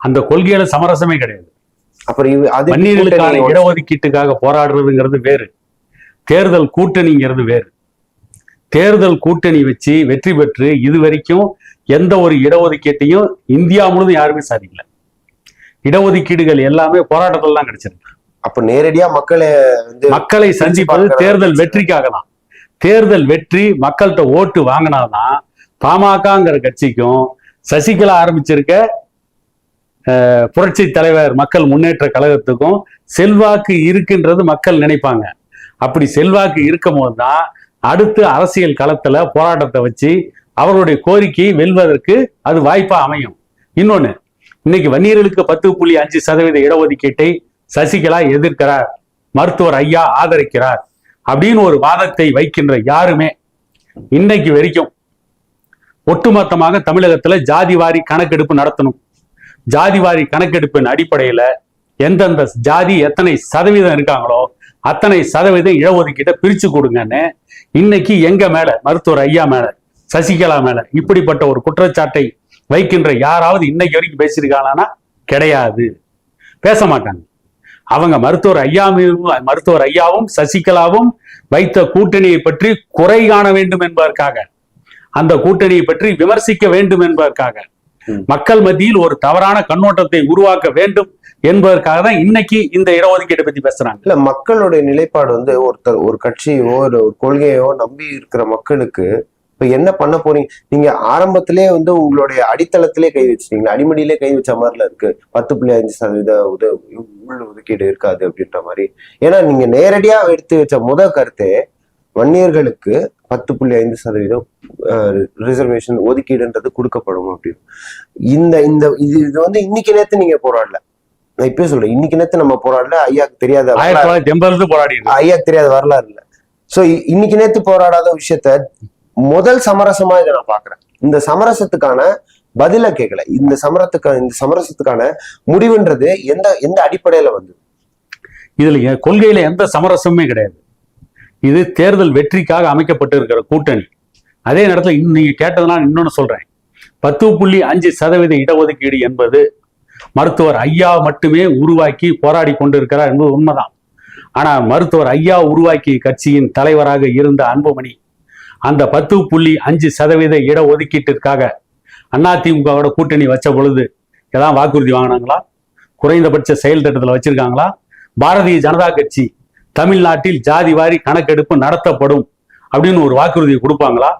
அந்த கொள்கையில சமரசமே கிடையாது. அப்புறம் வன்னியர்களுக்கான இடஒதுக்கீட்டுக்காக போராடுறதுங்கிறது வேறு, தேர்தல் கூட்டணிங்கிறது வேறு. தேர்தல் கூட்டணி வச்சு வெற்றி பெற்று இதுவரைக்கும் எந்த ஒரு இடஒதுக்கீட்டையும் இந்தியா முழுவதும் யாருமே சாதிக்கல. இடஒதுக்கீடுகள் எல்லாமே போராட்டத்தில் தான் கிடைச்சிருக்கு. அப்ப நேரடியா மக்களை சந்திப்பது தேர்தல் வெற்றிக்காக தான். தேர்தல் வெற்றி மக்கள்கிட்ட ஓட்டு வாங்கினாதான் பாமகங்கிற கட்சிக்கும் சசிகலா ஆரம்பிச்சிருக்க புரட்சி தலைவர் மக்கள் முன்னேற்ற கழகத்துக்கும் செல்வாக்கு இருக்குன்றது மக்கள் நினைப்பாங்க. அப்படி செல்வாக்கு இருக்கும் போதுதான் அடுத்து அரசியல் களத்துல போராட்டத்தை வச்சு அவர்களுடைய கோரிக்கையை வெல்வதற்கு அது வாய்ப்பா அமையும். இன்னொன்னு, இன்னைக்கு வன்னியர்களுக்கு 10.5% இடஒதுக்கீட்டை சசிகலா எதிர்க்கிறார், மருத்துவர் ஐயா ஆதரிக்கிறார் அப்படின்னு ஒரு வாதத்தை வைக்கின்ற யாருமே இன்னைக்கு வரைக்கும் ஒட்டுமொத்தமாக தமிழகத்துல ஜாதிவாரி கணக்கெடுப்பு நடத்தணும், ஜாதிவாரி கணக்கெடுப்பின் அடிப்படையில எந்தெந்த ஜாதி எத்தனை சதவீதம் இருக்காங்களோ அத்தனை சதவீதம் இடஒதுக்கீட்டை பிரிச்சு கொடுங்கன்னு இன்னைக்கு எங்க மேல, மருத்துவர் ஐயா மேல, சசிகலா மேல இப்படிப்பட்ட ஒரு குற்றச்சாட்டை வைக்கின்ற யாராவது இன்னைக்கு வரைக்கும் பேசியிருக்காங்கன்னா கிடையாது, பேச மாட்டாங்க. அவங்க மருத்துவர் ஐயாவும் சசிகலாவும் வைத்த கூட்டணியை பற்றி குறை காண வேண்டும் என்பதற்காக, அந்த கூட்டணியை பற்றி விமர்சிக்க வேண்டும் என்பதற்காக, மக்கள் மத்தியில் ஒரு தவறான கண்ணோட்டத்தை உருவாக்க வேண்டும் என்பதற்காக தான் இன்னைக்கு இந்த இடஒதுக்கீட்டை பத்தி பேசுறாங்க. இல்ல, மக்களுடைய நிலைப்பாடு ஒரு கட்சியோ ஒரு கொள்கையோ நம்பி இருக்கிற மக்களுக்கு இப்ப என்ன பண்ண போறீங்க? நீங்க ஆரம்பத்திலே உங்களுடைய அடித்தளத்திலே கை வச்சிட்டீங்களா, அடிமடியிலே கை வச்ச மாதிரில இருக்கு. 10.5% உள் ஒதுக்கீடு இருக்காது அப்படின்ற மாதிரி. ஏன்னா நீங்க நேரடியா எடுத்து வச்ச கருத்தே வன்னியர்களுக்கு 10.5% ரிசர்வேஷன் ஒதுக்கீடுன்றது கொடுக்கப்படும் அப்படின்னு. இது இன்னைக்கு நேத்து நீங்க போராடல, நான் இப்பயே சொல்றேன், இன்னைக்கு நேத்து நம்ம போராடல. ஐயாக்கு தெரியாத ஐயாக்கு தெரியாத வரலாறு இல்ல. சோ இன்னைக்கு நேத்து போராடாத விஷயத்த முதல் சமரசமா இதை நான் பாக்குறேன். இந்த சமரசத்துக்கான பதில கேட்கல. இந்த சமரசத்துக்கான முடிவுன்றது எந்த அடிப்படையில வந்து இதுல கொள்கையில எந்த சமரசமே கிடையாது. இது தேர்தல் வெற்றிக்காக அமைக்கப்பட்டு இருக்கிற கூட்டணி. அதே நேரத்துல நீங்க கேட்டதுனால இன்னொன்னு சொல்றேன், 10.5% இடஒதுக்கீடு என்பது மருத்துவர் ஐயா மட்டுமே உருவாக்கி போராடி கொண்டிருக்கிறார் என்பது உண்மைதான். ஆனா மருத்துவர் ஐயா உருவாக்கிய கட்சியின் தலைவராக இருந்த அன்புமணி அந்த 10.5% இடஒதுக்கீட்டிற்காக அதிமுகவோட கூட்டணி வச்ச பொழுது ஏதாவது வாக்குறுதி வாங்கினாங்களா? குறைந்தபட்ச செயல் திட்டத்தில் வச்சிருக்காங்களா? பாரதிய ஜனதா கட்சி தமிழ்நாட்டில் ஜாதி வாரி கணக்கெடுப்பு நடத்தப்படும் அப்படின்னு ஒரு வாக்குறுதியை கொடுப்பாங்களா?